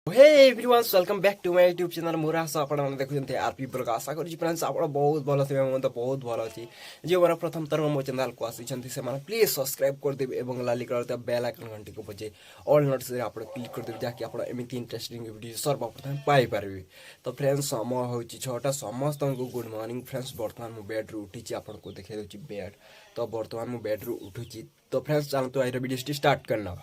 Hey everyone welcome back to my YouTube channel मोर आशा आपण माने देखुछन्ते आरपी ब्लॉग आशा करी फ्रेंड्स आपण बहुत भलो थिबे मन तो बहुत भलो अछि जे मोर प्रथम तरह मो चैनल को आसीछन्ते से माने प्लीज सब्सक्राइब कर देबे एवं लाली कलर त बेल आइकन घंटी को बजे ऑल नोट्स रे आपण क्लिक कर देबे जाकि आपण एमिति इंटरेस्टिंग वीडियो सर्वप्रथम पाई परबे। तो फ्रेंड्स समय होछि 6टा समस्त को गुड मॉर्निंग फ्रेंड्स। वर्तमान मो बेड रू उठिछि आपण को देखे दोछि बेड। तो वर्तमान मो बेड रू उठुछि। तो फ्रेंड्स चलो तो आइर वीडियो स्टार्ट करना।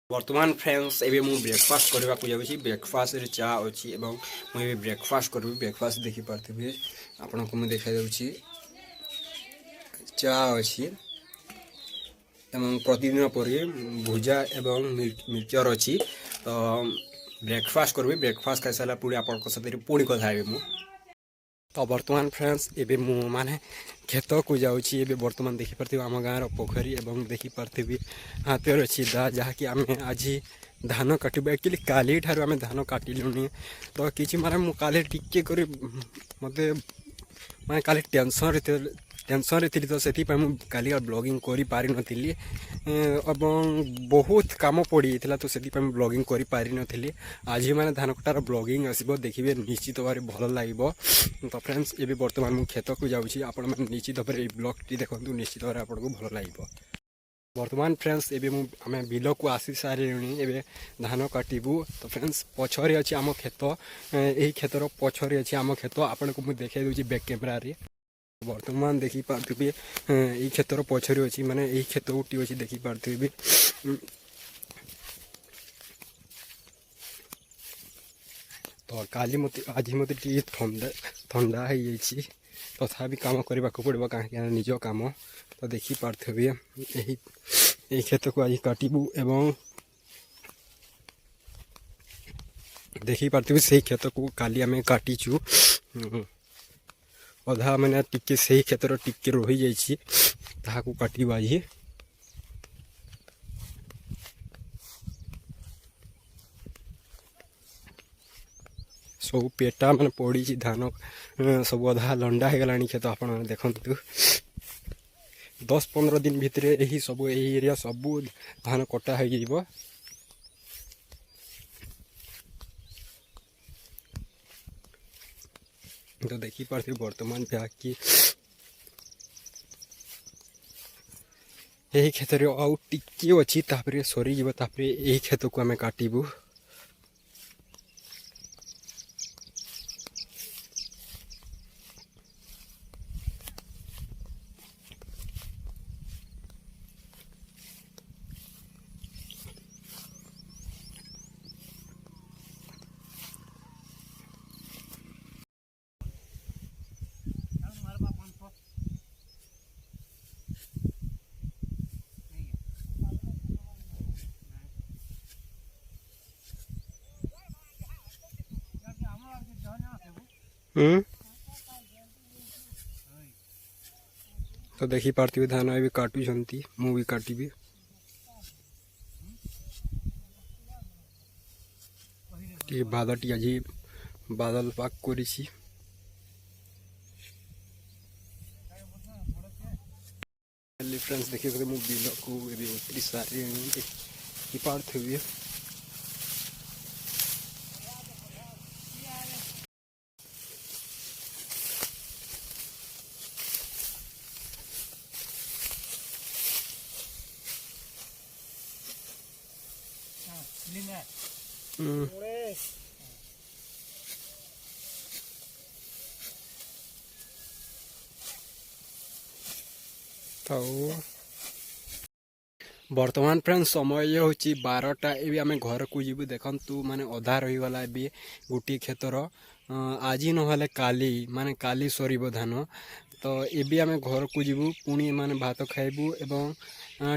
वर्तमान फ्रेंड्स एबे मु ब्रेकफास्ट करबा को जाउछि। ब्रेकफास्ट रे चा अछि एवं मु एबे ब्रेकफास्ट करबी। ब्रेकफास्ट देखि पारथिबे आपन को मु देखा जाउछि चा अछि एवं प्रतिदिन परे भुजा एवं मिक्सचर अछि। तो ब्रेकफास्ट करबी। ब्रेकफास्ट खाइ साला पुरी आपन को साथे पुणी କଥା हेबे मु। तो वर्तमान फ्रेंड्स एबे मु माने खेत को जाउछि। एबे वर्तमान देखि पारथिबे हम गाँर पोखरी एवं देखि पारथिबे हाथेर अछि दा जहा कि आमे आज धान काटिबे। एक्चुअली काली ठारू आमे धान काटिलुनी। तो किछि माने मु काले टिके करी मते माने काले टेंशन रे थिली। तो सेति पय मु काली ब्लॉगिंग करि पारि नथिली एवं बहुत काम पड़ी थिला। तो सेति पय मु ब्लॉगिंग करि पारि नथिली। आज माने धान कटार ब्लॉगिंग आसीबो देखिबे निश्चित भाबे भलो लागिबो। तो फ्रेंड्स एबे वर्तमान मु खेत को जाउछि। आपण माने निश्चित भाबे ए ब्लॉग टी देखंतु निश्चित भाबे आपन को भलो लागिबो। वर्तमान फ्रेंड्स एबे मु आमे बिलो को आसी सारिणी एबे धान काटिबु। तो फ्रेंड्स पछरे अछि आम खेत। एही खेतर पछरे अछि आम खेत। आपन को मु देखाइ दोछि बैक कैमरा रे। वर्तमान देखि पारथिबे एही खेतर पछरे अछि माने एही खेत उठी अछि देखि पारथिबे। तो काली मते आज मते टी ठंडा है जाइछि। तथापि काम करबा को पड़बो काहे निजो काम। तो देखि पारथिबे एही खेत को आज काटिबु एवं देखि पारथिबे सेही खेत को काली आमे काटिछु। अधा मैंने टिके सेही खेतर टिके रही जाइछि ताहा को काटिबा आज। सब पेटा मैंने पड़ी धान सब अधा लंडा हो गलानी खेत। आप देखु 10-15 दिन भितर यही सब यही एरिया सब धान कटा हो जाइबो। तो देखि पारथि वर्तमान कि यही खेत आउ टिके अछि तापरे सरी जीव तापरे यही खेत को आमे काटिबु। तो देखि पारथिबे धान भी काटुछंती मु भी काटिबी। टी बादटी आज बादल पाक करिछि। फ्रेंड्स देखिए मु बिल को एबे उतरी सारी देखि पारथिबे। वर्तमान फ्रेंड्स समय होची 12टा। एबे आमे घर को जीबु। देखंतु माने अधा रही वाला एबे गुटी खेतर आज नहले काली माने काली सरीबो धान। तो एबे आमे घर को जीबु पुणी माने भात खाइबु एवं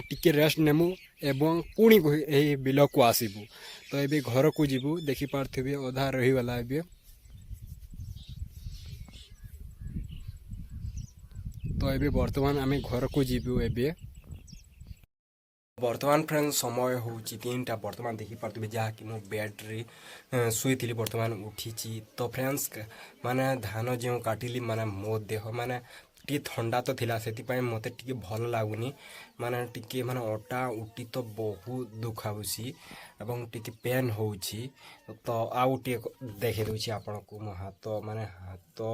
टिके रेस्ट नेमु एवं पुणी एही बिल को आसीबु। तो एबे घर को जीबु देखि पारथिबे अधा रही वाला एबे। तो एबे वर्तमान आमे घर को जीबु एबे। वर्तमान फ्रेंड्स समय होची 3टा। वर्तमान देखि पारथिबे जहा कि मो बेड रे सुई वर्तमान उठी। तो फ्रेंड्स माने धान जो काटिली माने मो देह माने ଟିକେ ଥଣ୍ଡା ତ ଥିଲା ସେଥିପାଇଁ ମୋତେ ଟିକେ ଭଲ ଲାଗୁନି ମାନେ ଟିକେ ମାନେ ଅଟା ଉଟି ତ ବହୁତ ଦୁଖାଉଛି ଏବଂ ଟିକେ ପେନ୍ ହେଉଛି ତ ଆଉ ଟିକେ ଦେଖେଇ ଦେଉଛି ଆପଣଙ୍କୁ ମୋ ହାତ ମାନେ ହାତ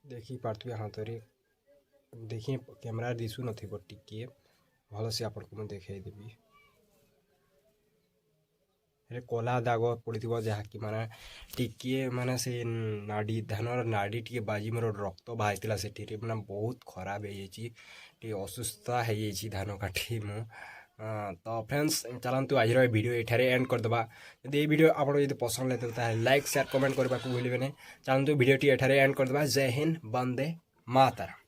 ଦେଖିପାରୁଥିବେ ହାତରେ ଦେଖି କ୍ୟାମେରାରେ ଦିଶୁନଥିବ ଟିକେ ଭଲସେ ଆପଣଙ୍କୁ ମୁଁ ଦେଖେଇଦେବି ହେଲେ କଲା ଦାଗ ପଡ଼ିଥିବ ଯାହାକି ମାନେ ଟିକିଏ ମାନେ ସେ ନାଡ଼ି ଧାନର ନାଡ଼ି ଟିକେ ବାଜି ମୋର ରକ୍ତ ବାହାରିଥିଲା ସେଠିରେ ମାନେ ବହୁତ ଖରାପ ହେଇଯାଇଛି ଟିକେ ଅସୁସ୍ଥ ହେଇଯାଇଛି ଧାନ କାଟି ମୁଁ ତ ଫ୍ରେଣ୍ଡସ୍ ଚାଲନ୍ତୁ ଆଜିର ଏ ଭିଡ଼ିଓ ଏଠାରେ ଏଣ୍ଡ କରିଦେବା ଯଦି এই ଭିଡ଼ିଓ ଆପଣ ଯଦି ପସନ୍ଦ ଲାଗିଥିବ ତାହେଲେ ଲାଇକ୍ ସେୟାର କମେଣ୍ଟ କରିବାକୁ ଭୁଲିବେନି ଚାଲନ୍ତୁ ଭିଡ଼ିଓଟି ଏଠାରେ ଏଣ୍ଡ କରିଦେବା ଜୟ ହିନ୍ଦ ବନ୍ଦେ ମାତରମ୍।